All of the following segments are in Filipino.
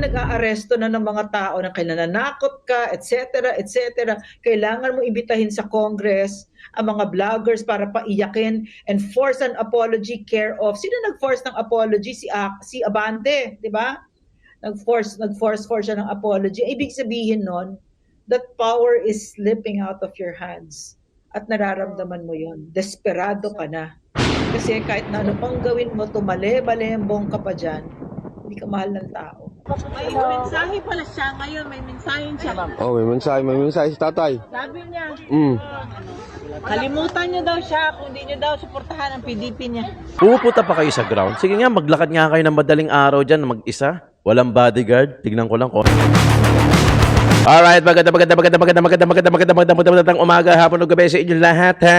nag-aaresto na ng mga tao na kinananakot ka, etc., etc., kailangan mo imbitahin sa Congress ang mga vloggers para paiyakin and force an apology care of. Sino nag-force ng apology? Si Abante, di ba? Nag-force siya ng apology. Ibig sabihin nun, that power is slipping out of your hands. At nararamdaman mo yon. Desperado ka na. Kasi kahit na ano pang gawin mo, tumale-balembong ka pa dyan, hindi ka mahal ng tao. May mensahe pala siya ngayon, may mensahe siya. Oh, may mensahe si tatay. Sabi niya, Mm. kalimutan niyo daw siya kung hindi niyo daw suportahan ang PDP niya. Pupunta pa kayo sa ground? Sige nga, maglakad nga kayo ng madaling araw dyan, mag-isa. Walang bodyguard. Tignan ko lang ko. Alright, magandang umaga, hapon o gabi sa inyo lahat, ha?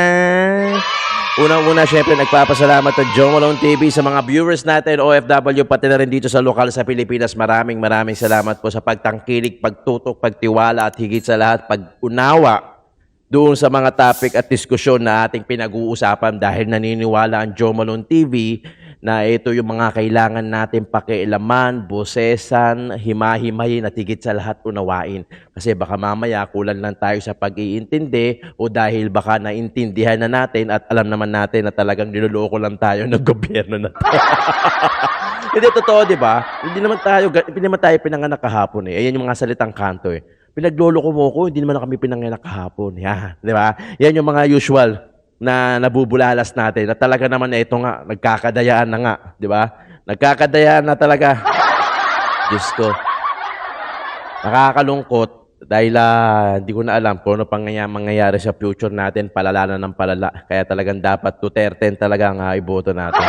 Unang-una, syempre, nagpapasalamat sa Joe Malone TV sa mga viewers natin, OFW, pati na rin dito sa lokal sa Pilipinas. Maraming salamat po sa pagtangkilik, pagtutok, pagtiwala at higit sa lahat, pag-unawa doon sa mga topic at diskusyon na ating pinag-uusapan dahil naniniwala ang Joe Malone TV na ito yung mga kailangan natin pakialaman, bosesan, himahimayin at higit sa lahat unawain. Kasi baka mamaya kulang lang tayo sa pag-iintindi o dahil baka naintindihan na natin at alam naman natin na talagang niloloko lang tayo ng gobyerno na Hindi totoo, di ba? Hindi naman tayo pinanganak kahapon eh. Ayan yung mga salitang kanto eh. Pinagloloko mo ko, hindi naman kami pinanganak kahapon. Yan, di ba? Yan yung mga usual na nabubulalas natin na talaga naman na ito nga, nagkakadayaan na nga, di ba? Nagkakadayaan na talaga. Diyos ko. Nakakalungkot dahil hindi ko na alam kung ano pang mangyayari sa future natin, palala na ng palala. Kaya talagang dapat Duterte talaga nga iboto natin.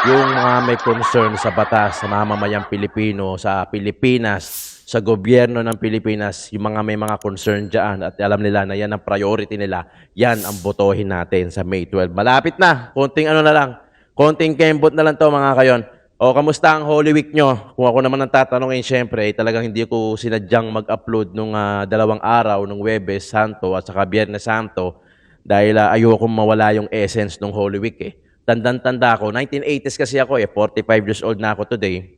Yung mga may concern sa batas, sa mamamayang Pilipino, sa Pilipinas, sa gobyerno ng Pilipinas, yung mga may mga concern dyan at alam nila na yan ang priority nila, yan ang botohin natin sa May 12. Malapit na. Konting ano na lang. Konting kembot na lang to mga kayon. O, kamusta ang Holy Week nyo? Kung ako naman ang tatanungin, syempre, talagang hindi ko sinadyang mag-upload nung 2 araw, nung Huwebes Santo at saka Biyernes Santo dahil ayoko mawala yung essence ng Holy Week eh. Tandang-tanda ako. 1980s kasi ako eh. 45 years old na ako today.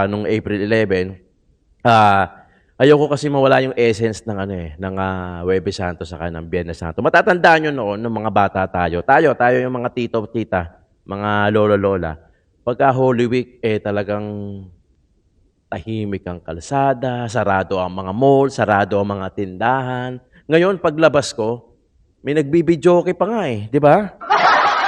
Nung April 11. Ayoko kasi mawala yung essence ng ng Huwebes Santo saka ng Biyernes Santo. Matatandaan nyo noon, ng mga bata tayo yung mga tito, tita, mga lolo, lola. Pagka Holy Week, talagang tahimik ang kalsada, sarado ang mga mall, sarado ang mga tindahan. Ngayon, paglabas ko, may nagbibidyoke pa nga di ba?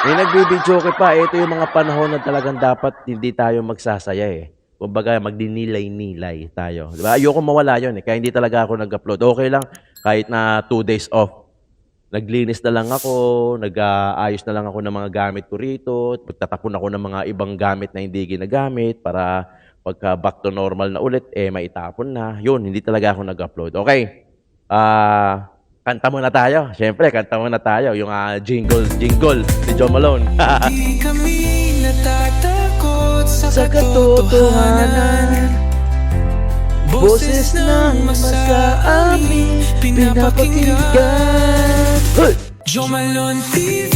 May nagbibidyoke pa. Ito yung mga panahon na talagang dapat hindi tayo magsasaya Kumbaga, magdinilay-nilay tayo. Diba? Ayoko mawala yun kaya hindi talaga ako nag-upload. Okay lang, kahit na 2 days off. Naglinis na lang ako, nag-aayos na lang ako ng mga gamit ko rito, pagtatapon ako ng mga ibang gamit na hindi ginagamit para pagka back to normal na ulit, maitapon na. Yun, hindi talaga ako nag-upload. Okay, kanta muna tayo. Siyempre, kanta muna tayo. Yung jingle ni Joe Malone. Di kami natatakot Sa katotohanan, boses ng masa amin pinapakinggan. Joe Malone TV,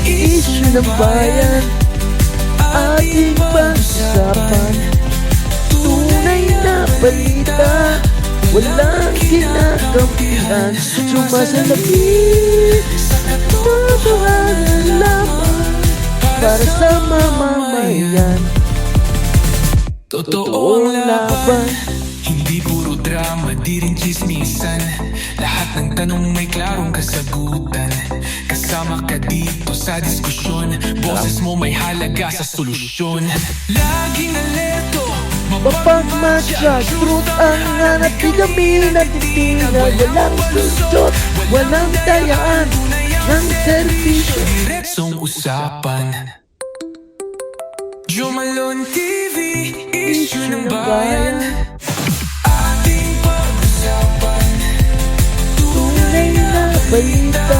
Issue ng bayan, ating pag-usapan. Tunay na balita, walang kinakampihan. Sumasalamin sa katotohanan lamang para sa mamamayan. Totoong laban, hindi puro drama, di rin chismisan. Lahat ng tanong may klarong kasagutan. Kasama ka dito sa diskusyon, boses mo may halaga sa solusyon. Laging alerto, Mapagmatya, truth ang hanap, di kami natitinag. Walang susot, walang tayaan ng serbisyo. diretsong usapan. Joe Malone TV, issue ng bayan, ating pag-usapan. Tunay na balita,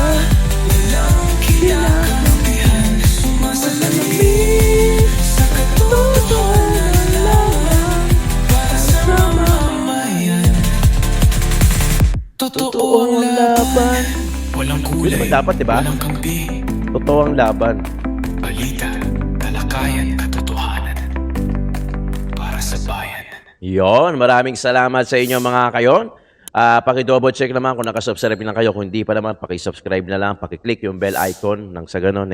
Walang kinakampihan. Sumasalamin sa katotohanan lamang para sa mamamayan. Totoong laban, walang Yun kulay, naman dapat, diba? walang kampi. Totoo ang laban. Balita, talakayan, katotohanan para sa bayan. Yon, maraming salamat sa inyo mga kayon. Paki-double check naman kung nakasubscribe na kayo. Kung hindi pa naman, paki-subscribe na lang, paki-click yung bell icon nang sa ganun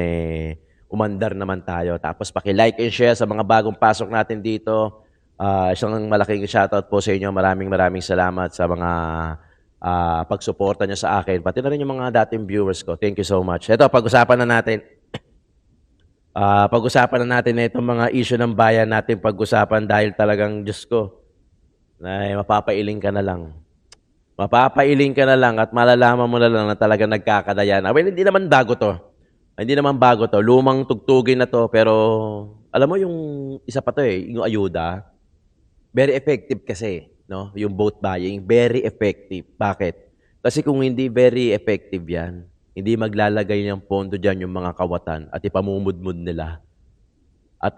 umandar naman tayo. Tapos paki-like and share sa mga bagong pasok natin dito. Isang malaking shoutout po sa inyo. Maraming salamat sa mga pagsuporta niyo sa akin. Pati na rin yung mga dating viewers ko. Thank you so much. Ito, pag-usapan na natin. Pag-usapan na natin itong mga issue ng bayan natin pag-usapan dahil talagang, Diyos ko, mapapailing ka na lang. Mapapailing ka na lang at malalaman mo na lang na talagang nagkakadaya na. Well, hindi naman bago to. Hindi naman bago to. Lumang tugtugin na to. Pero, alam mo yung isa pa to yung ayuda. Very effective kasi, no? Yung vote buying, very effective. Bakit? Kasi kung hindi very effective yan, hindi maglalagay ng pondo dyan yung mga kawatan at ipamumudmud nila at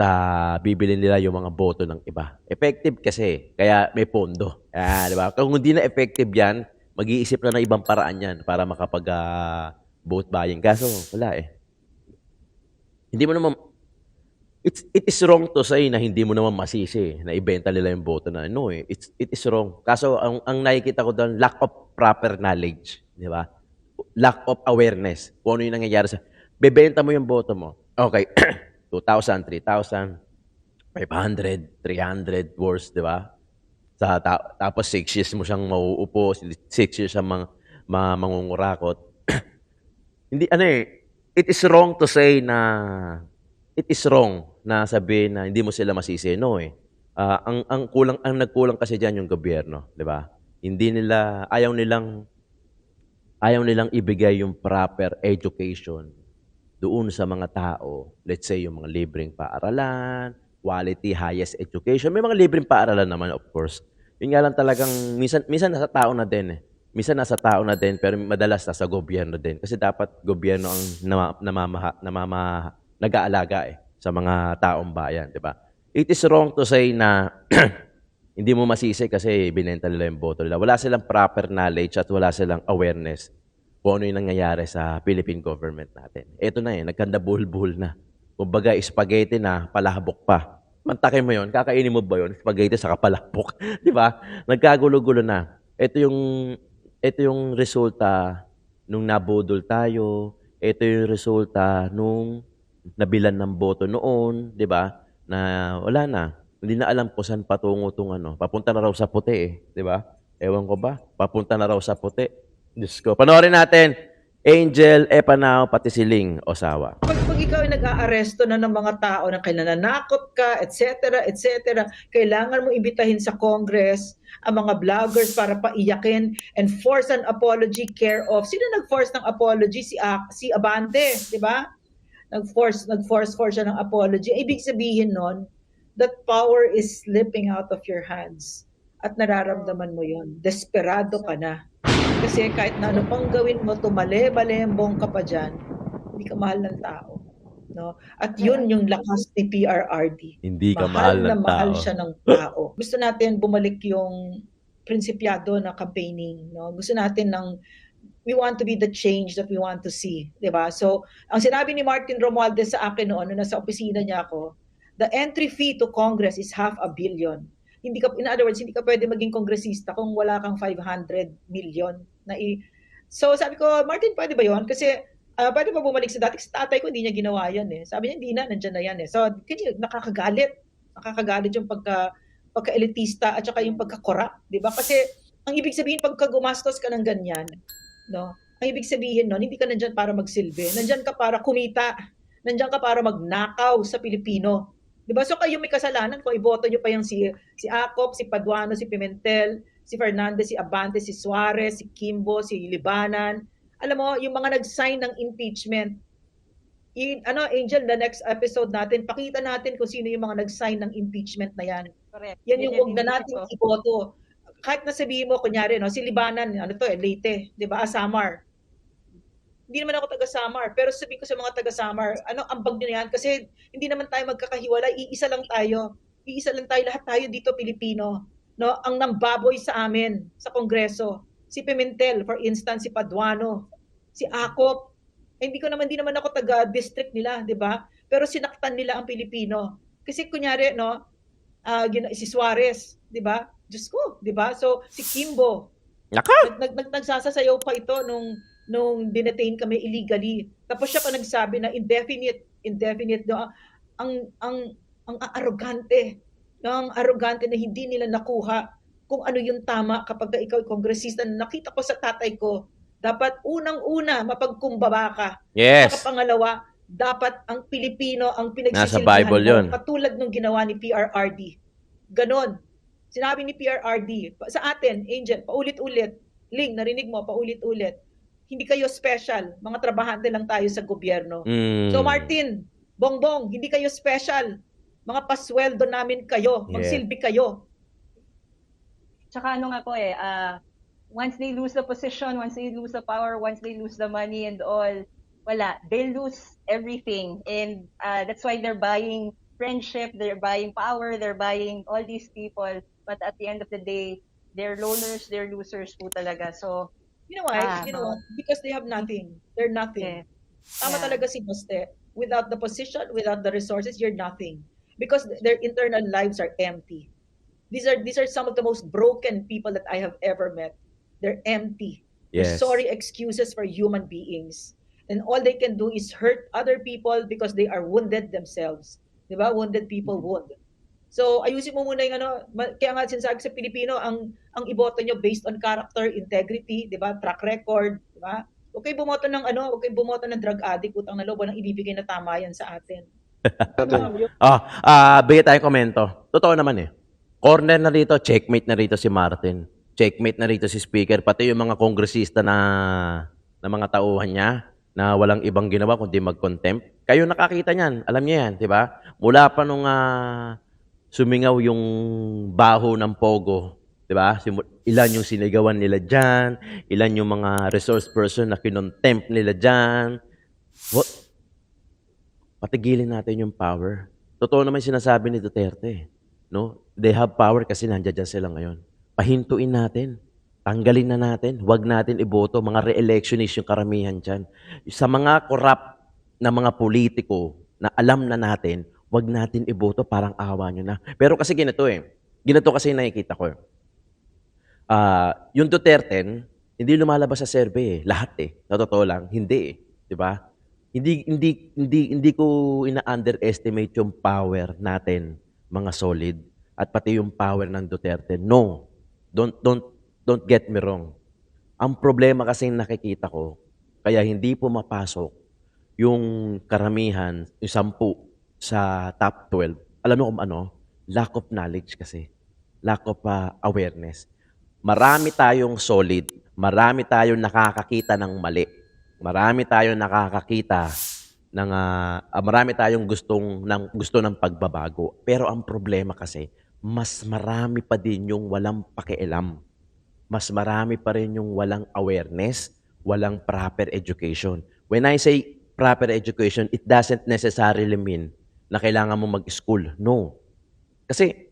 bibili nila yung mga boto ng iba. Effective kasi, kaya may pondo. Di ba? Kung hindi na effective yan, mag-iisip na ng ibang paraan yan para makapag-vote buying. Kaso, wala Hindi mo naman, it is wrong to say na hindi mo naman masisi na ibenta nila yung boto na. No it is wrong. Kaso, ang nakikita ko doon, lack of proper knowledge. Di ba? Lack of awareness. Kung ano yung nangyayari bebenta mo yung boto mo. Okay. 2,000, 3,000, 500, 300 worth, di ba? Tapos 6 years mo siyang mauupo, 6 years siyang mangungurakot. Hindi, it is wrong to say na, it is wrong na sabihin na hindi mo sila masisi. No ang nagkulang kasi diyan yung gobyerno, di ba? Ayaw nilang ibigay yung proper education doon sa mga tao, let's say yung mga libreng paaralan, quality, highest education. May mga libreng paaralan naman, of course. Yun nga lang talagang, minsan nasa tao na din Minsan nasa tao na din, pero madalas nasa gobyerno din. Kasi dapat gobyerno ang nag-aalaga sa mga taong bayan, di ba? It is wrong to say na hindi mo masisi kasi binenta nila yung boto nila. Wala silang proper knowledge at wala silang awareness kung ano yung nangyayari sa Philippine government natin. Ito na nagkanda-buhol-buhol na. Kumbaga, spaghetti na, palabok pa. Mantakin mo yun, kakainin mo ba yun? Spaghetti sa palabok. Di ba? Nagkagulo-gulo na. Ito yung resulta nung nabudol tayo. Ito yung resulta nung nabilan ng boto noon. Di ba? Na wala na. Hindi na alam kung saan patungo itong Papunta na raw sa puti Di ba? Ewan ko ba? Papunta na raw sa puti. Diyos ko. Panoorin natin. Angel Epanao, pati si Ling Osawa. Pag ikaw ay nag-aaresto na ng mga tao na kinananakot ka, etc., kailangan mo imbitahin sa Congress ang mga vloggers para paiyakin and force an apology care of. Sino nag-force ng apology? Si Abante, di ba? Nag-force siya ng apology. Ibig sabihin nun, that power is slipping out of your hands. At nararamdaman mo yon. Desperado ka na. Kasi kahit na ano pang gawin mo, tumale-balembong ka pa dyan, hindi ka mahal ng tao. No? At yun yung lakas ni PRRD. Hindi ka mahal ng tao. Mahal siya ng tao. Gusto natin bumalik yung prinsipyado na campaigning. No? Gusto natin we want to be the change that we want to see. Diba? So, ang sinabi ni Martin Romualdez sa akin noon, nung nasa opisina niya ako, the entry fee to Congress is $500 million. In other words, hindi ka pwede maging kongresista kung wala kang 500 million So sabi ko, Martin, pwede ba yon? Kasi pwede ba bumalik sa dati? Sa tatay ko, hindi niya ginawa yan Sabi niya, hindi na, nandyan na yan So, nakakagalit. Nakakagalit yung pagka-elitista at saka yung pagka-corrupt. Diba? Kasi, ang ibig sabihin, pagka gumastos ka ng ganyan, no? Ang ibig sabihin nun, hindi ka nandyan para magsilbi. Nandyan ka para kumita. Nandyan ka para magnakaw sa Pilipino. Diba? So kayo may kasalanan kung iboto nyo pa yung si Acop, si Paduano, si Pimentel, si Fernandez, si Abante, si Suarez, si Kimbo, si Libanan. Alam mo, yung mga nag-sign ng impeachment, Angel, the next episode natin, pakita natin kung sino yung mga nag-sign ng impeachment na yan. Correct. Yan yung huwag na natin iboto. Kahit na sabihin mo, kunyari, si Libanan, Leyte, di ba, Samar. Hindi naman ako taga-Samar, pero sabihin ko sa mga taga-Samar, ambag nyo yan? Kasi hindi naman tayo magkakahiwalay, iisa lang tayo, lahat tayo dito Pilipino. No? Ang nambaboy sa amin, sa Kongreso, si Pimentel, for instance, si Paduano, si Acop, hindi naman ako taga-district nila, di ba? Pero sinaktan nila ang Pilipino. Kasi kunyari, si Suarez, 'di ba? Diyos ko, 'di ba? So si Kimbo, Naka! nagsasayaw pa ito nung dinetain kami illegally. Tapos siya pa nagsabi na indefinite daw. Ang arrogante na hindi nila nakuha kung ano yung tama kapag ikaw ay kongresista. Nakita ko sa tatay ko, dapat unang-una mapagkumbaba ka. Yes. Saka pangalawa, dapat ang Pilipino ang Nasa pinagsisilbihan Bible mo, yun. katulad nung ginawa ni PRRD. Ganon. Sinabi ni PRRD, sa atin, Angel, paulit-ulit, Ling, narinig mo, paulit-ulit, hindi kayo special, mga trabahante lang tayo sa gobyerno. Mm. So Martin, Bongbong, hindi kayo special, mga pasweldo namin kayo, magsilbi kayo. Tsaka ano nga po once they lose the position, once they lose the power, once they lose the money and all, wala, they lose everything. And that's why they're buying friendship, they're buying power, they're buying all these people. But at the end of the day, they're loners, they're losers po talaga. So, You know why? Because they have nothing. They're nothing. Tama talaga si Baste. Without the position, without the resources, you're nothing. Because their internal lives are empty. These are some of the most broken people that I have ever met. They're empty. They're Yes. sorry excuses for human beings. And all they can do is hurt other people because they are wounded themselves. Di ba? Wounded people wound. So, ayusin mo muna yung kaya nga sinasabi sa Pilipino, ang iboto nyo based on character, integrity, di ba? Track record, di ba? Huwag kayo bumoto ng drug addict, utang na loob, walang ibibigay na tama yan sa atin. Bigay tayong komento. Totoo naman eh. Corner na rito, checkmate na rito si Martin. Checkmate na rito si Speaker. Pati yung mga kongresista na mga tauhan niya na walang ibang ginawa kundi mag-contempt. Kayo nakakita niyan. Alam niyo yan, di ba? Mula pa nung sumingaw yung baho ng Pogo, di ba? Ilan yung sinigawan nila dyan, ilan yung mga resource person na kinontempt nila dyan. What? Patigilin natin yung power. Totoo naman sinasabi ni Duterte. No? They have power kasi nandiyan sila ngayon. Pahintuin natin. Tanggalin na natin. Huwag natin iboto. Mga re-electionist yung karamihan dyan. Sa mga corrupt na mga politiko na alam na natin, huwag natin iboto, parang awa nyo na. Pero kasi ganito Ganito kasi nakikita ko yung Duterte, hindi lumalabas sa survey Lahat Sa totoo lang, hindi Di ba? Hindi ko ina-underestimate yung power natin, mga solid. At pati yung power ng Duterte. No. Don't get me wrong. Ang problema kasi nakikita ko, kaya hindi pumapasok yung karamihan, yung 10 sa top 12. Alam mo kung ano? Lack of knowledge kasi. Lack of awareness. Marami tayong solid. Marami tayong nakakakita ng mali. Marami tayong nakakakita ng marami tayong gusto ng pagbabago. Pero ang problema kasi, mas marami pa din yung walang pakialam. Mas marami pa rin yung walang awareness, walang proper education. When I say proper education, it doesn't necessarily mean na kailangan mo mag-school. No. Kasi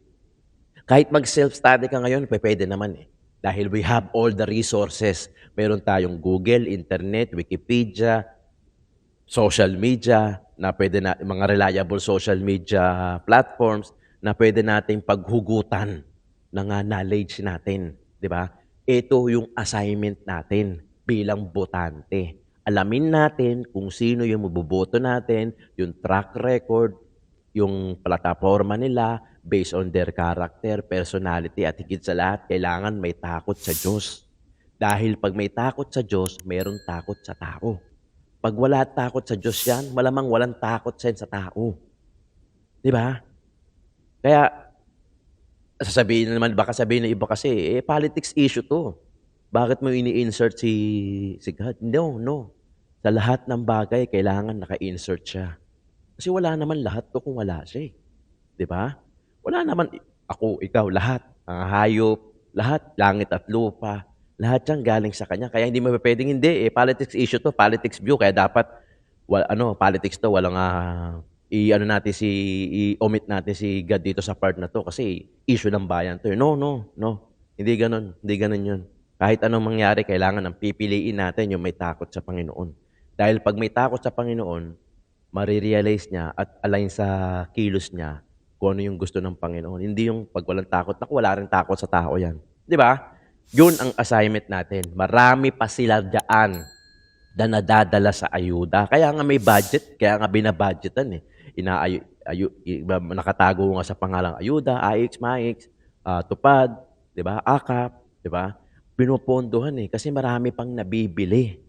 kahit mag-self-study ka ngayon, pwede naman Dahil we have all the resources. Meron tayong Google, Internet, Wikipedia, social media, na pwede na, mga reliable social media platforms na pwede nating paghugutan ng knowledge natin. Di ba? Ito yung assignment natin bilang botante. Alamin natin kung sino yung maboboto natin, yung track record, yung plataforma nila, based on their character, personality, at higit sa lahat, kailangan may takot sa Diyos. Dahil pag may takot sa Diyos, mayroong takot sa tao. Pag wala takot sa Diyos yan, malamang walang takot sa tao. Di ba? Kaya, baka sabihin ng iba kasi, politics issue to. Bakit mo ini-insert si God? No. Sa lahat ng bagay, kailangan naka-insert siya. Kasi wala naman lahat to kung wala siya. Di ba? Wala naman, ako, ikaw, lahat. Mga hayop, lahat, langit at lupa. Lahat yan galing sa Kanya. Kaya hindi mo pwedeng hindi. Politics issue to, politics view. Kaya dapat, politics to, walang i-omit natin si God dito sa part na to kasi issue ng bayan to. No. Hindi ganun yun. Kahit anong mangyari, kailangan ang pipiliin natin yung may takot sa Panginoon. Dahil pag may takot sa Panginoon, marirealize niya at align sa kilos niya kung ano yung gusto ng Panginoon. Hindi yung pag walang takot. Naku, wala rin takot sa tao yan. Di ba? Yun ang assignment natin. Marami pa sila dyan na nadadala sa ayuda. Kaya nga may budget, kaya nga binabudgetan eh. Nakatago nga sa pangalang ayuda, AIX, MAIX, tupad, di ba? AKAP, di ba? Pinupondohan eh kasi marami pang nabibili.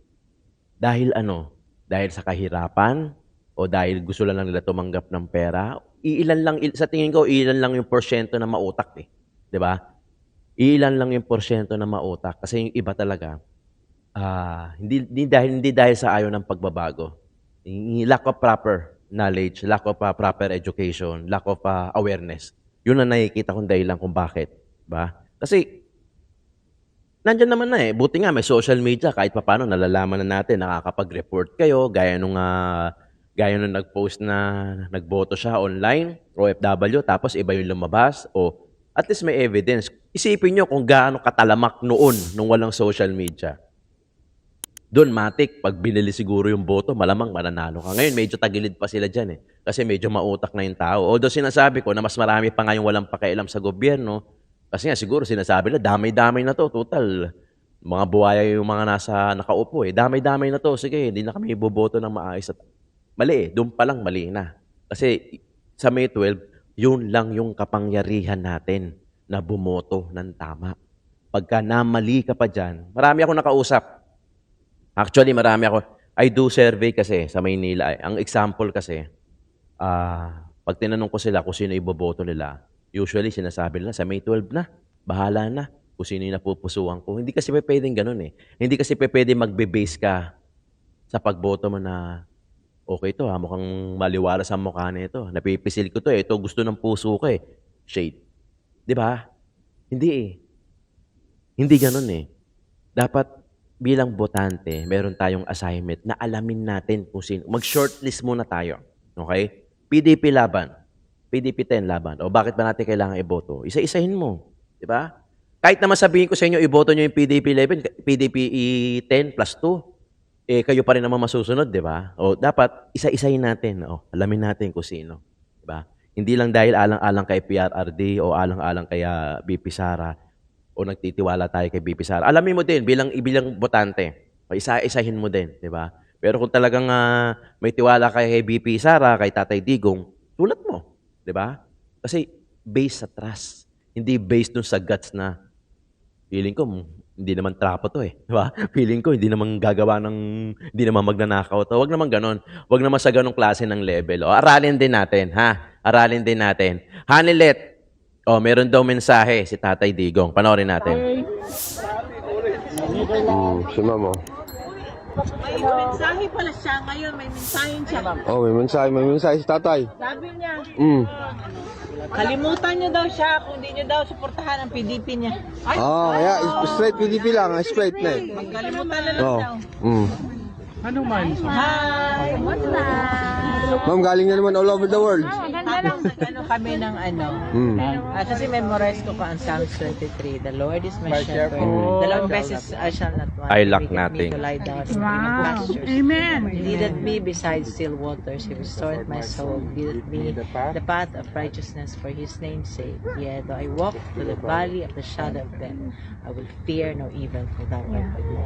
Dahil ano? Dahil sa kahirapan o dahil gusto lang nila tumanggap ng pera. Sa tingin ko, ilan lang yung porsyento na mautak eh. Di ba? Ilan lang yung porsyento na mautak kasi yung iba talaga hindi dahil sa ayaw ng pagbabago. Lack of proper knowledge, lack of proper education, lack of awareness. Yun ang nakikita kong dahilan kung bakit. Ba? Kasi, nandyan naman na eh. Buti nga may social media, kahit paano nalalaman na natin, nakakapag-report kayo, gaya nung nag-post na nagboto siya online, OFW, tapos iba yung lumabas, o at least may evidence. Isipin nyo kung gaano katalamak noon nung walang social media. Doon, matik, pag binili siguro yung boto, malamang mananalo ka. Ngayon, medyo tagilid pa sila dyan eh. Kasi medyo mautak na yung tao. Although sinasabi ko na mas marami pa nga yung walang pakialam sa gobyerno, kasi nga siguro sinasabi na, damay-damay na to, total. Mga buhaya yung mga nakaupo eh. Damay-damay na to, sige, hindi na kami iboboto ng maayos. Mali eh, doon pa lang mali na. Kasi sa May 12, yun lang yung kapangyarihan natin na bumoto ng tama. Pagka namali ka pa dyan, marami ako nakausap. Actually, marami ako. I do survey kasi sa Maynila. Ang example kasi, pag tinanong ko sila kung sino iboboto nila, usually sinasabi nila sa May 12 na, bahala na kung sino yung napupusuan ko. Hindi kasi pwedeng ganun eh. Hindi kasi pwedeng magbe-base ka sa pagboto mo na, okay to ha, mukhang maliwala sa mukha na ito. Napipisil ko to eh. Ito gusto ng puso ko eh. Shade. Di ba? Hindi eh. Hindi ganun eh. Dapat bilang botante, meron tayong assignment na alamin natin kung sino. Mag-shortlist muna tayo. Okay? PDP laban. PDP 10 laban. O bakit ba natin kailangan iboto? Isa-isahin mo. Di ba? Kahit naman sabihin ko sa inyo, iboto nyo yung PDP 11, PDP 10 plus 2, eh kayo pa rin naman masusunod, di ba? O dapat isa-isahin natin. O, alamin natin kung sino. Di ba? Hindi lang dahil alang-alang kay PRRD o alang-alang kay BP Sara o nagtitiwala tayo kay BP Sara. Alamin mo din, bilang botante, isa-isahin mo din, di ba? Pero kung talagang may tiwala kay BP Sara, kay Tatay Digong, sulat mo, di ba? Kasi based sa trust, hindi based dun sa guts na feeling ko, hindi naman trapo to eh, di ba? Feeling ko, hindi naman magnanakaw to. Huwag naman ganon. Huwag naman sa ganong klase ng level. O, aralin din natin, ha? Aralin din natin. Hanilet, meron daw mensahe si Tatay Digong. Panoorin natin. Si Mamo. May mensahe pala siya ngayon. May mensahe siya. May mensahe si Tatay. Sabi niya, Mm. kalimutan niyo daw siya kung hindi niyo daw suportahan ang PDP niya. Kaya straight PDP lang, straight na eh. Kalimutan na lang daw. Ano man? Hi! What's up? Ma'am, galing na naman all over the world. Ano kami ng kasi memorize ko pa ang Psalms 23. The Lord is my shepherd. Dalawang beses I shall not want. I lack He maketh me nothing. to lie down in green pastures. Amen. He leadeth me beside still waters. He restored my soul. He leadeth me the path of righteousness for His name's sake. Yea, though I walk through the valley of the shadow of death, I will fear no evil, for Thou art with me.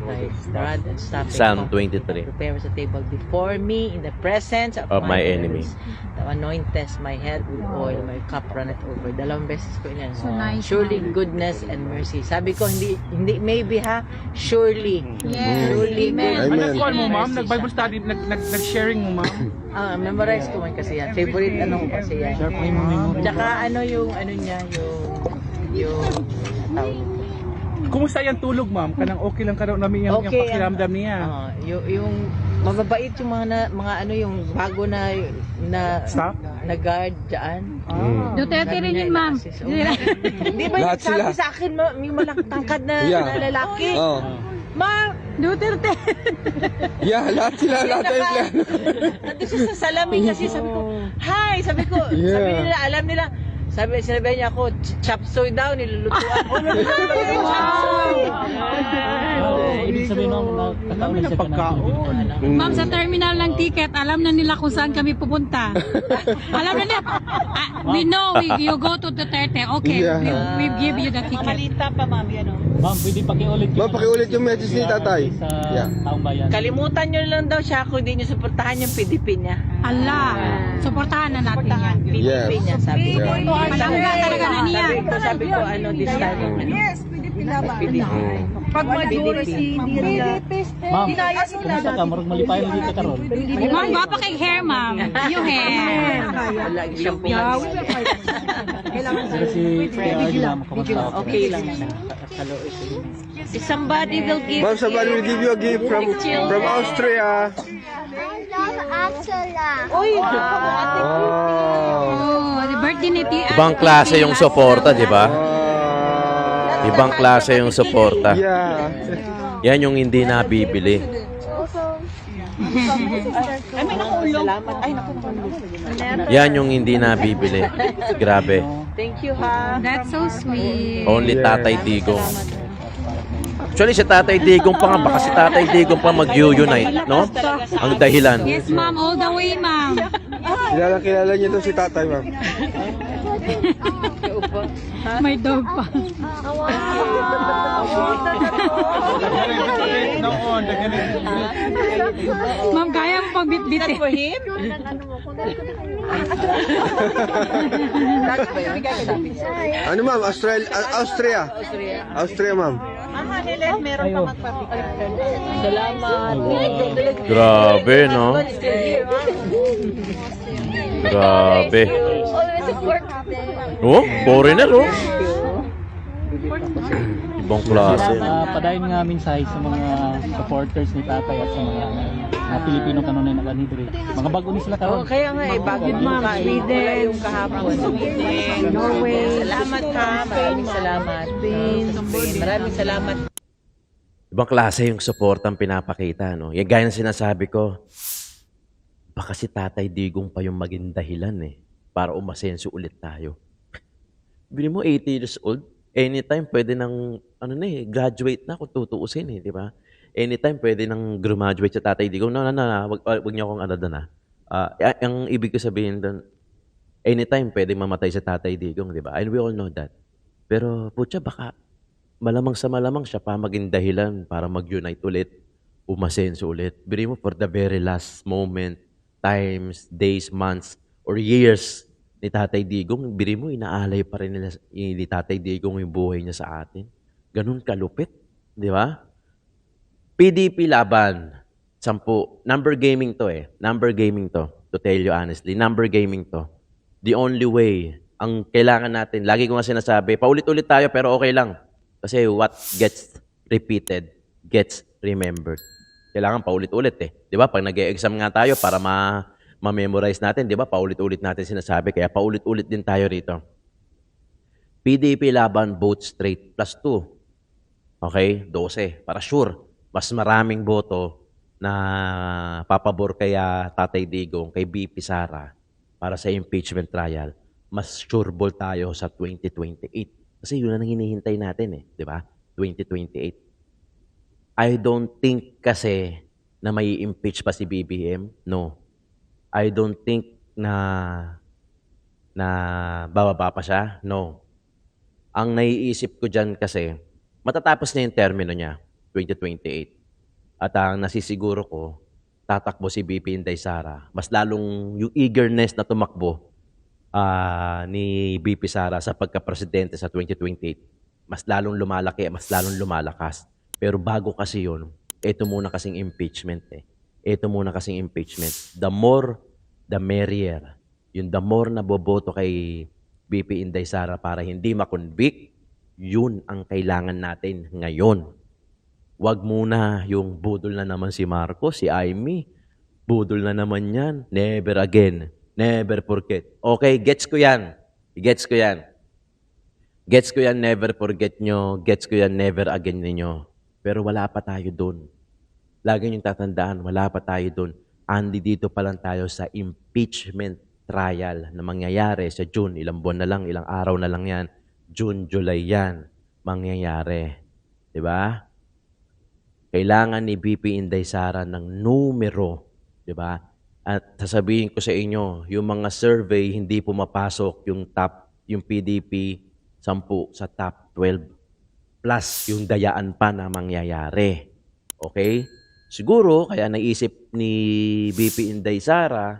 Thy rod and staff they Psalm comfort me. 23. Thou preparest a table before me in the presence of Of my enemy. enemies. Thou anointest my head with oil, my cup runneth over. Dalawang beses ko yan. So nice. Surely goodness and mercy. Sabi ko, hindi maybe ha, surely. Yes. Surely Amen. Ano Amen. call mo, ma'am? Nag-Bible study, nag-sharing mo, ma'am? Memorize ko man kasi yan. Favorite ko kasi yan. Tsaka yung niya, yung tawag ko. Kumusta yung tulog, ma'am? Kanang okay lang ka daw namin yung pakiramdam niya. Yung mababait yung mga yung bago na Staff? na guard dyan. Duterte rin yun, ma'am. Di ba yung Lahat sabi sila. sa akin, yung malangtangkad na lalaki? Ma, Duterte. Lahat sila, lahat tayo plan. nandun siya sa salamin kasi sabi ko, hi! Sabi ko, sabi nila, alam nila, sinabi niya ako, chop suey daw, nilulutuan ko. Chop suey! Ibig sabihin mo, nakataon siya pagkaon. Ma'am, sa terminal ng ticket, alam na nila kung saan kami pupunta. Alam na nila. We know you go to Duterte. Okay, Yeah. we give you the ticket. Mamalita pa, ma'am, yan o. Ma'am, pwede pakiulit Ma'am, pakiulit yung message ni tatay. Sa Yeah. taong bayan. Kalimutan nyo lang daw siya kung hindi nyo suportahan yung PDP niya. Allah, suportahan na natin yan. PDP niya, sabi ko. Palangga talaga na niya. Sabi ko, ano, this time. Yes, PDP. Pag majority, hindi nila. Ma'am, kumusta ka? Marag malipay mo dito karon. Ma'am, gwapa kay hair, ma'am. Yung hair. Wala, shampoo. Sila si PRD, ma'am, kumusta? Okay lang siya. If somebody will give Ma'am, somebody will give you a gift from Austria. Uy, Wow. Oh, the birthday ni Tia. Ibang klase yung suporta, di ba? Ibang klase yung suporta. Yeah. Yan yung hindi nabibili. salamat. Ay, naku. Yan yung hindi nabibili. Grabe. Thank you, ha. That's so sweet. Only Tatay Digong. Actually, si Tatay Digong pa nga. Baka si Tatay Digong pa mag-unite, no? Ang dahilan. Yes, ma'am. All the way, ma'am. Kilala niyo to si tatay, ma'am. May dog pa. Noon, Ma'am, kaya mo pagbitbitin. For him? Ano, ma'am? Austria. Austria, ma'am. Aha, Nilet, meron pa magpapikal. Salamat. Grabe, no? Grabe. Oh, foreigner, oh. Ibang klase. Padayon nga mensahe sa mga supporters ni Tatay at sa mga Pilipino kanunay na kanidre. Mga bago ni sila karon. Kaya nga, bago ma'am, Sweden, yung kahapon, Sweden, Norway. Salamat ha, maraming salamat. Maraming salamat. Ibang klase yung support ang pinapakita, no? Yung gaya ng sinasabi ko, baka si Tatay Digong pa yung maging dahilan para umasenso ulit tayo. Bili mo 80 years old, anytime pwede nang graduate na kung tutuusin di ba? Anytime pwede nang graduate sa Tatay Digong. Wag niyo akong ang ibig ko sabihin doon, anytime pwede mamatay sa Tatay Digong, di ba? And we all know that. Pero putya, baka malamang sa malamang siya pa maging dahilan para mag-unite ulit, umasenso ulit. Bili mo for the very last moment, times, days, months, or years ni Tatay Digong, biri mo, inaalay pa rin ni Tatay Digong yung buhay niya sa atin. Ganun kalupit, di ba? PDP laban, 10. Number gaming to Number gaming to tell you honestly. Number gaming to. The only way, ang kailangan natin, lagi ko nga sinasabi, paulit-ulit tayo pero okay lang. Kasi what gets repeated, gets remembered. Kailangan paulit-ulit Di ba? Pag nag-e-exam nga tayo para ma-memorize natin, di ba? Paulit-ulit natin sinasabi. Kaya paulit-ulit din tayo rito. PDP laban, vote straight, +2. Okay? 12. Para sure, mas maraming boto na papabor kaya Tatay Digong, kay BP Sara, para sa impeachment trial. Mas sureball tayo sa 2028. Kasi yun ang hinihintay natin di ba? 2028. I don't think kasi na may impeach pa si BBM. No. I don't think na bababa pa siya. No. Ang naiisip ko dyan kasi, matatapos na yung termino niya, 2028. At ang nasisiguro ko, tatakbo si BP Inday Sara. Mas lalong yung eagerness na tumakbo ni BP Sara sa pagka-presidente sa 2028, mas lalong lumalaki, mas lalong lumalakas. Pero bago kasi yun, ito muna kasing impeachment Ito muna kasing impeachment. The more, the merrier. Yung the more na boboto kay BP Inday Sara para hindi makonvict, yun ang kailangan natin ngayon. Wag muna yung budol na naman si Marcos, si Amy. Budol na naman yan. Never again. Never forget. Okay, gets ko yan. Gets ko yan. Gets ko yan, never forget nyo. Gets ko yan, never again ninyo. Pero wala pa tayo doon. Lagi niyong tatandaan, wala pa tayo doon. Andi dito pa lang tayo sa impeachment trial na mangyayari sa June. Ilang buwan na lang, ilang araw na lang yan. June, July yan. Mangyayari. Diba? Kailangan ni VP Inday Sara ng numero, di ba? At sasabihin ko sa inyo, yung mga survey hindi pumapasok yung PDP 10 sa top 12 plus yung dayaan pa na mangyayari. Okay? Siguro kaya naisip ni VP Inday Sara,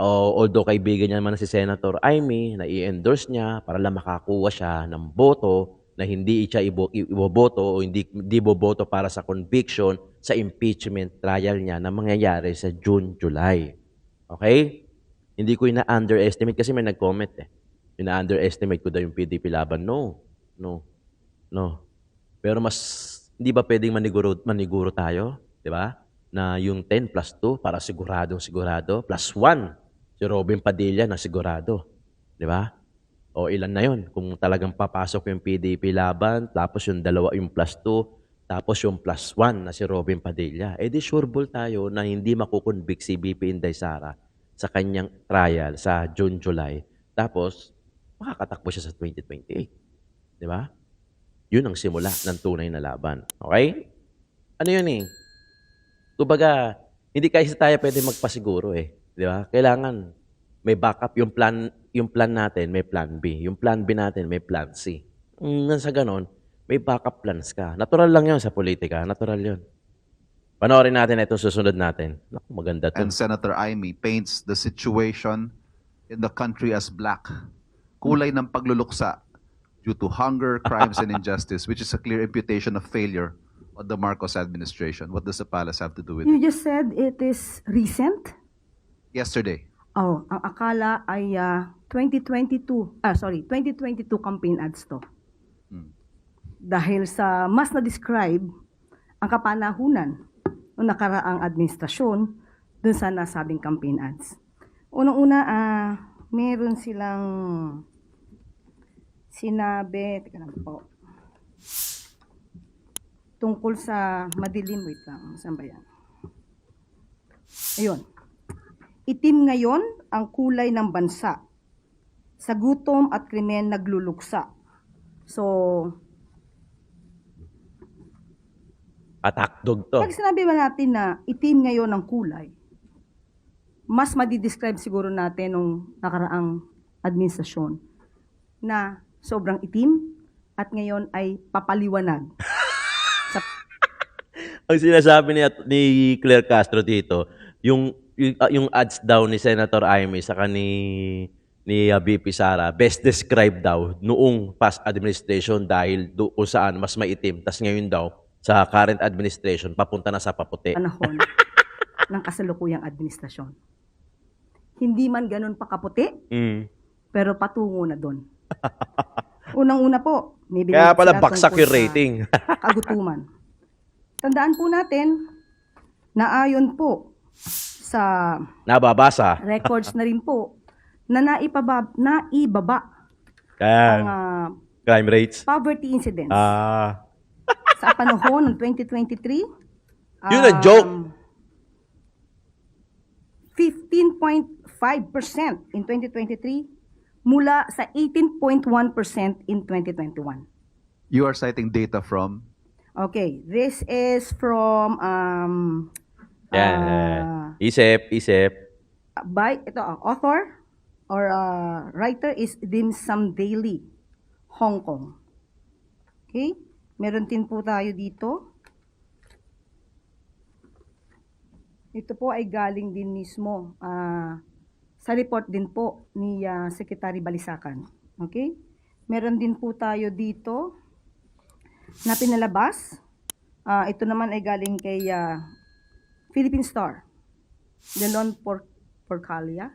although kaibigan niya naman si Senator Amy, na i-endorse niya para lang makakuha siya ng boto na hindi siya iboboto o hindi boboto para sa conviction sa impeachment trial niya na mangyayari sa June, July. Okay? Hindi ko ina-underestimate kasi may nag-comment eh. Ina-underestimate ko daw yung PDP laban. No. Pero hindi ba pwedeng maniguro tayo? Di ba? Na yung 10 plus 2 para sigurado, plus 1 si Robin Padilla na sigurado. Di ba? O ilan na yun? Kung talagang papasok yung PDP laban, tapos yung yung plus 2, tapos yung plus 1 na si Robin Padilla, di sureball tayo na hindi makukonvict si VP Inday Sara sa kanyang trial sa June, July. Tapos, makakatakbo siya sa 2028. Di ba? Yun ang simula ng tunay na laban. Okay? Ano yun eh? Kumbaga, hindi kasi tayo pwede magpasiguro eh. Di ba? Kailangan may backup. Yung plan natin, may plan B. Yung plan B natin, may plan C. Sa ganon, may backup plans ka. Natural lang yun sa politika. Natural yun. Panoorin natin itong susunod natin. Naku, maganda to. And Senator Amy paints the situation in the country as black. Kulay ng pagluluksa due to hunger, crimes, and injustice, which is a clear imputation of failure on the Marcos administration. What does the palace have to do with You it? just said it is recent? Yesterday, Oh, ang akala ay 2022 campaign ads to. Dahil sa mas na-describe ang kapanahunan ng nakaraang administrasyon dun sa nasabing campaign ads. Unang-una, meron silang sinabi, teka lang po, tungkol sa madilim, wait lang, saan ba yan? Ayun. Itim ngayon ang kulay ng bansa. Sa gutom at krimen nagluluksa. So, Atakdog to. pag sinabi ba natin na itim ngayon ang kulay, mas madidescribe siguro natin nung nakaraang administrasyon na sobrang itim at ngayon ay papaliwanag. Ang sinasabi ni Claire Castro dito, yung ads daw ni Senator Amy saka ni VP Sara, best described daw noong past administration dahil kung saan mas maitim. Tas ngayon daw, sa current administration, papunta na sa paputi. Panahon ng kasalukuyang administrasyon. Hindi man ganun pakaputi, pero patungo na doon. Unang-una po, may binigay Kaya pala sila baksak tungkol yung sa rating. kagutuman. Tandaan po natin na ayon po sa Nababasa. records na rin po na naibaba Kaya, ang crime rates. poverty incidence sa Ah, panahon ng 2023. Yun ang joke. 15.5% in 2023 mula sa 18.1% in 2021. you are citing data from Okay, this is from isip. by author or writer is Dim Sum Daily, Hong Kong. Okay? Meron din po tayo dito. Ito po ay galing din mismo sa report din po ni Secretary Balisacan. Okay? Meron din po tayo dito na pinalabas. Ito naman ay galing kay Philippine Star. Delon Porcalia.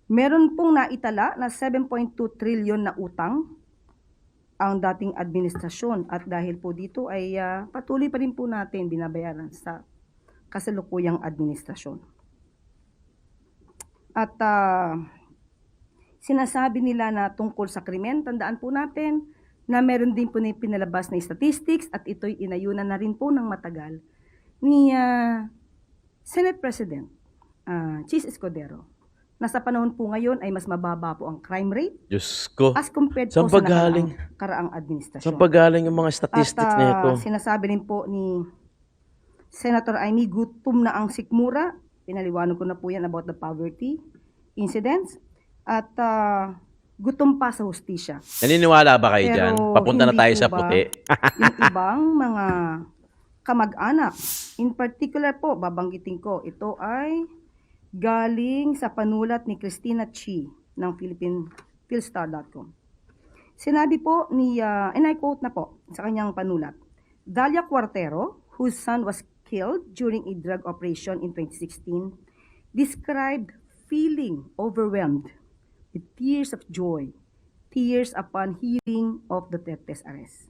Meron pong naitala na 7.2 trillion na utang ang dating administrasyon at dahil po dito ay patuloy pa rin po natin binabayaran sa kasalukuyang administrasyon. At sinasabi nila na tungkol sa krimen, tandaan po natin na meron din po na pinalabas na statistics at ito'y inayunan na rin po ng matagal ni Senate President Chis Escudero na sa panahon po ngayon ay mas mababa po ang crime rate Diyos ko. as compared Saan po pa sa galing? nakaraang administrasyon. Saan pa galing yung mga statistics na ito? Sinasabi rin po ni Senator Amy, gutom na ang sikmura. Pinaliwanag ko na po yan about the poverty incidents. At gutom pa sa hustisya. Naniniwala ba kayo Pero dyan? Papunta na hindi tayo po sa ba puti. yung ibang mga kamag-anak, in particular po, babanggitin ko, ito ay galing sa panulat ni Christina Chi ng PhilStar.com. Sinabi po ni, and I quote na po sa kanyang panulat, Dalia Cuartero, whose son was killed during a drug operation in 2016, described feeling overwhelmed with tears of joy, tears upon hearing of Duterte's arrest.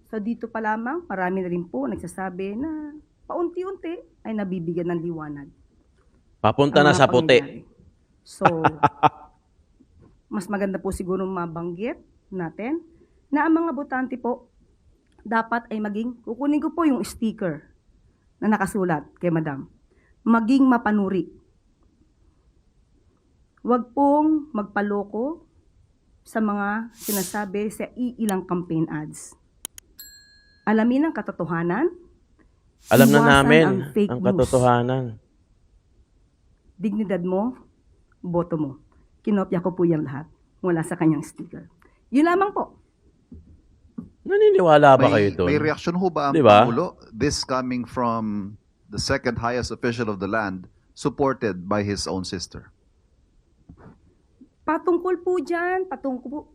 So dito pa lamang, marami na rin po nagsasabi na paunti-unti ay nabibigyan ng liwanag. Papunta ang na mga sa puti. pangyayari. So, mas maganda po siguro mabanggit natin na ang mga botante po dapat ay maging, kukunin ko po yung sticker na nakasulat kay Madam, maging mapanuri. Huwag pong magpaloko sa mga sinasabi sa iilang campaign ads. Alamin ang katotohanan. Alam na iwasan namin ang fake ang news. katotohanan. Dignidad mo, boto mo. Kinopya ko po yan lahat mula sa kanyang sticker. Yun lamang po. Naniniwala ba kayo doon? May reaksyon ho ba ang Di ba? Pangulo? This coming from the second highest official of the land, supported by his own sister. Patungkol po dyan,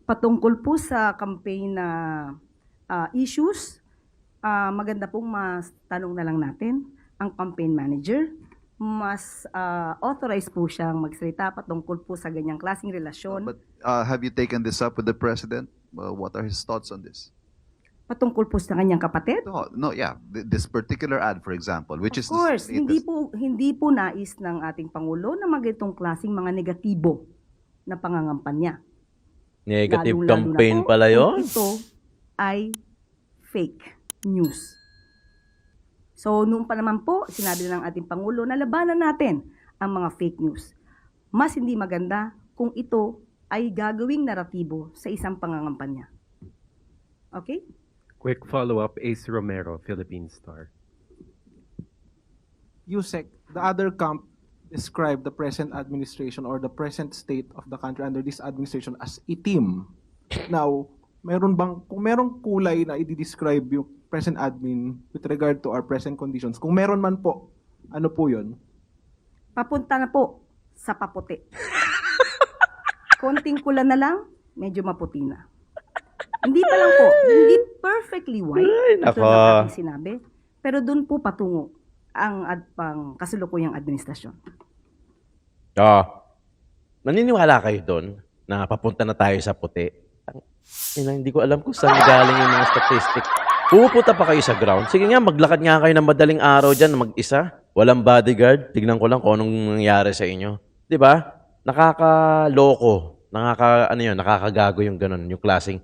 patungkol po sa campaign na issues, maganda pong mas tanong na lang natin ang campaign manager. Mas authorized po siyang magsalita patungkol po sa ganyang klaseng relasyon. But have you taken this up with the president? What are his thoughts on this? Patungkol po sa kanyang kapatid. No, yeah. This particular ad, for example, which is Of course, the latest. hindi po nais ng ating Pangulo na magitong klaseng mga negatibo na pangangampanya. Negative Lalong-lalo campaign na po pala kung yun. ito ay fake news. So, noon pa naman po, sinabi na ng ating Pangulo na labanan natin ang mga fake news. Mas hindi maganda kung ito ay gagawing naratibo sa isang pangangampanya. Okay? Quick follow-up, Ace Romero, Philippine Star. Yusek, the other camp described the present administration or the present state of the country under this administration as itim. Now, kung merong kulay na i-describe yung present admin with regard to our present conditions, kung meron man po, ano po yun? Papunta na po sa paputi. Konting kula na lang, medyo maputi na. Hindi pa lang po, hindi perfectly white, Ay, ito nako. ang ating sinabi, pero doon po patungo ang pang kasalukuyang administrasyon. Naniniwala kayo doon na papunta na tayo sa puti? Hindi ko alam kung saan galing yung mga statistic. Pupunta pa kayo sa ground? Sige nga, maglakad nga kayo ng madaling araw dyan, mag-isa. Walang bodyguard. Tignan ko lang kung anong nangyari sa inyo. Di ba? Nakakaloko. Nakakagago yung ganun. Yung klaseng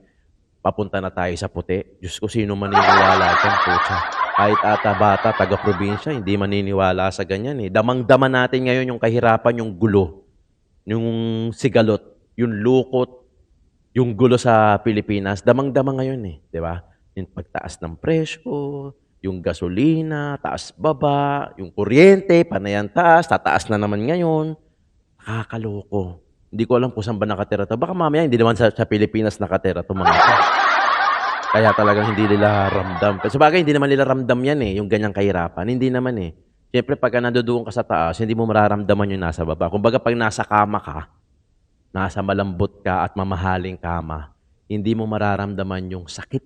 papunta na tayo sa puti. Diyos ko, sino maniniwala dyan, pucha. Kahit ata bata, taga-probinsya, hindi maniniwala sa ganyan eh. Damang-dama natin ngayon yung kahirapan, yung gulo, yung sigalot, yung lukot, yung gulo sa Pilipinas. Damang-dama ngayon eh, di ba? Yung pagtaas ng presyo, yung gasolina, taas-baba, yung kuryente, panayan taas, tataas na naman ngayon. Nakakaloko. Hindi ko alam kung saan ba nakatira to. Baka mamaya hindi naman sa Pilipinas nakatira to mga to. Kaya talagang hindi nila ramdam. Sa bagay, hindi naman nila ramdam yan eh, yung ganyang kahirapan. Hindi naman eh. Siyempre, pagka nandoon ka sa taas, hindi mo mararamdaman yung nasa baba. Kung baga, pag nasa kama ka, nasa malambot ka at mamahaling kama, hindi mo mararamdaman yung sakit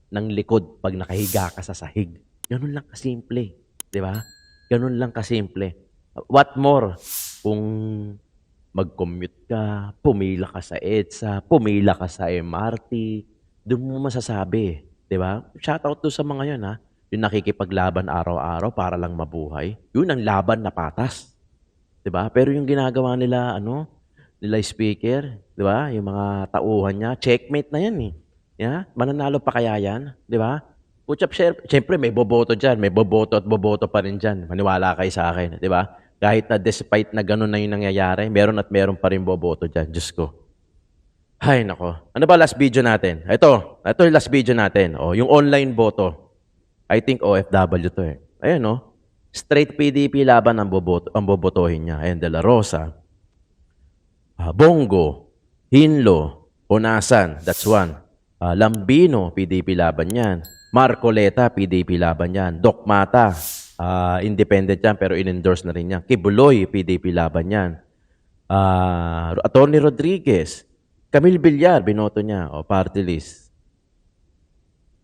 ng likod pag nakahiga ka sa sahig. Ganun lang kasimple. Di ba? Ganun lang kasimple. What more? Kung mag-commute ka, pumila ka sa EDSA, pumila ka sa MRT, doon mo masasabi, di ba? Shoutout to sa mga yun, ha? Yung nakikipaglaban araw-araw para lang mabuhay. Yun ang laban na patas. Di ba? Pero yung ginagawa nila, nila speaker, di ba? Yung mga tauhan niya, checkmate na yan, eh. Yeah? Mananalo pa kaya yan? Di ba? Siyempre, may boboto dyan. May boboto at boboto pa rin dyan. Maniwala kayo sa akin, di ba? Kahit na despite na gano'n na yung nangyayari, meron at meron pa rin boboto dyan. Diyos ko. Ay, nako. Ano ba last video natin? Ito yung last video natin. O, yung online boto. I think OFW to eh. Ayan, no? Straight PDP laban ang bobotohin niya. Ayan, De La Rosa, Bongo, Hinlo, Honasan, that's one. Lambino, PDP laban yan. Marcoleta, PDP laban yan. Doc Mata, independent yan pero in-endorse na rin yan. Kibuloy, PDP laban yan. Attorney Rodriguez, Camille Villar, binoto niya. O, party list.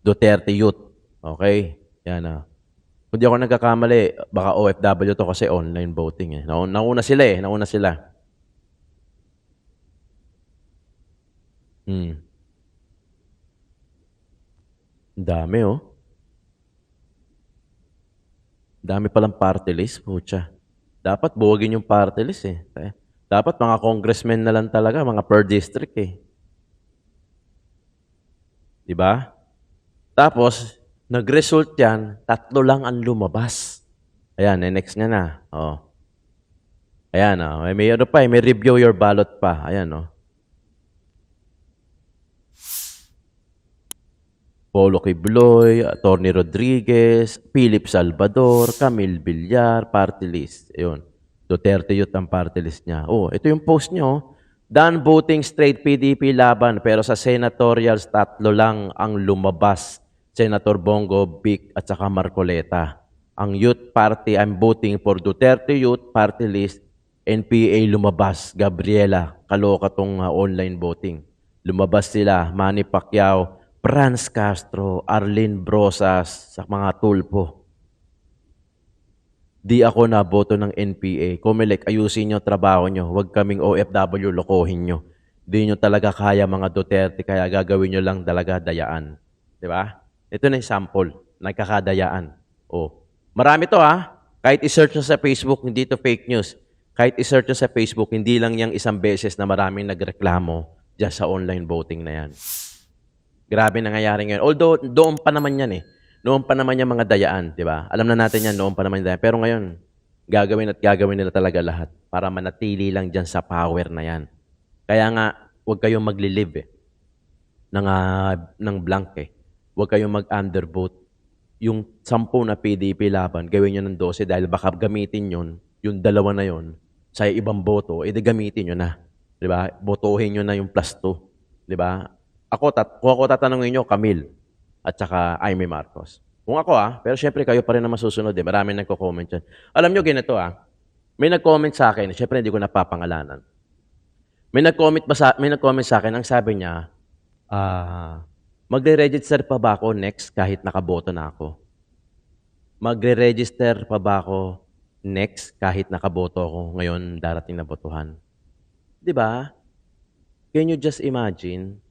Duterte Youth. Okay? Yan na. Kung di ako nagkakamali, baka OFW to kasi online voting eh. Nauna sila eh. Nauna sila. Ang dami oh. Dami palang party list. Pucha. Dapat buwagin yung party list eh. Dapat mga congressmen na lang talaga, mga per district eh. Diba? Tapos, nag-result yan, 3 lang ang lumabas. Ayan, next niya na. Oh. Ayan, oh. May ano pa, may review your ballot pa. Ayan, oh. Polo Quibloy, Attorney Rodriguez, Philip Salvador, Camille Villar, party list. Ayun. Duterte Youth ang party list niya. Oh, ito yung post niyo. Done voting straight PDP laban, pero sa senatorials, 3 lang ang lumabas. Senator Bongo, Vic, at saka Marcoleta. Ang Youth Party, I'm voting for Duterte Youth Party List, NPA lumabas. Gabriela, kaloka tong online voting. Lumabas sila, Manny Pacquiao, Franz Castro, Arlene Brosas, sa mga tulpo. Di ako naboto ng NPA. Comelec, ayusin nyo trabaho nyo. Huwag kaming OFW, lokohin nyo. Di nyo talaga kaya mga Duterte, kaya gagawin nyo lang talaga dayaan. Di ba? Ito na yung sample. Nagkakadayaan. Oh. Marami to ha. Kahit i-search nyo sa Facebook, hindi to fake news. Kahit i-search nyo sa Facebook, hindi lang yung isang beses na maraming nagreklamo dyan sa online voting na yan. Grabe nangyayari ngayon. Although, doon pa naman yan eh. Noon pa naman yung mga dayaan, di ba? Alam na natin yan, noon pa naman yung dayaan. Pero ngayon, gagawin nila talaga lahat para manatili lang dyan sa power na yan. Kaya nga, huwag kayong magli-live eh. Ng blank eh. Huwag kayong mag-undervote. Yung 10 na PDP laban, gawin nyo ng 12 dahil baka gamitin yun, yung 2 na yun, sa ibang boto, edi gamitin nyo na. Di ba? Botohin nyo na yung +2. Di ba? Kung ako tatanungin nyo, Camille, at saka Amy Marcos. Kung ako pero syempre kayo pa rin na masusunod eh. Maraming nagko-comment dyan. Alam nyo, ganito may nag-comment sa akin, syempre hindi ko napapangalanan. May nag-comment sa akin, ang sabi niya, magre-register pa ba ako next kahit nakaboto na ako? Magre-register pa ba ako next kahit nakaboto ako ngayon darating na botohan? Di ba? Can you just imagine?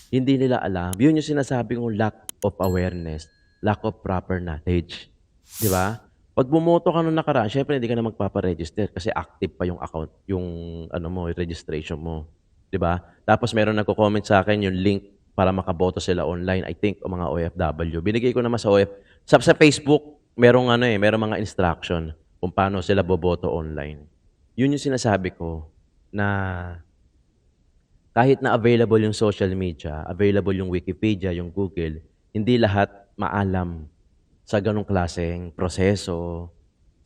Hindi nila alam. Yun yung sinasabi kong lack of awareness, lack of proper knowledge. Di ba? Pag bumoto ka nung nakaraan, syempre hindi ka na magpaparegister kasi active pa yung account, yung registration mo. Di ba? Tapos meron nagko-comment sa akin yung link para makaboto sila online. I think o mga OFW. Binigay ko naman sa sa Facebook, merong merong mga instruction kung paano sila boboto online. Yun yung sinasabi ko na kahit na available yung social media, available yung Wikipedia, yung Google, hindi lahat maalam sa ganong klaseng proseso,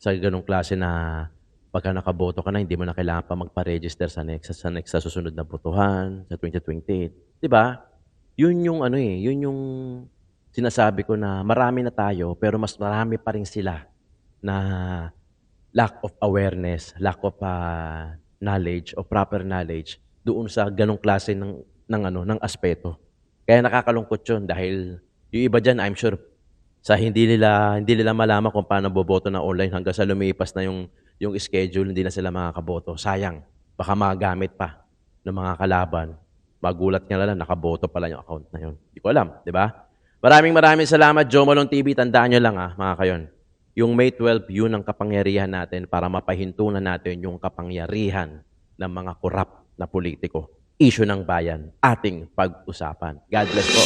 sa ganong klase na pagka nakaboto ka na, hindi mo na kailangan pa magpa-register sa susunod na botohan, sa 2028. Diba? Yun yung yun yung sinasabi ko na marami na tayo, pero mas marami pa rin sila na lack of awareness, lack of knowledge o proper knowledge doon sa ganong klase ng aspeto. Kaya nakakalungkot 'yun dahil yung iba diyan, I'm sure sa hindi nila malaman kung paano boboto na online hanggang sa lumipas na yung schedule, hindi na sila makakaboto. Sayang, baka magamit pa ng mga kalaban. Magulat nga lang, nakaboto pala yung account na 'yon. Hindi ko alam, di ba? Maraming salamat, Joe Malone TV. Tandaan nyo lang mga kayon. Yung May 12, yun ang kapangyarihan natin para mapahintunan natin yung kapangyarihan ng mga korap na politiko. Issue ng bayan, ating pag-usapan. God bless po.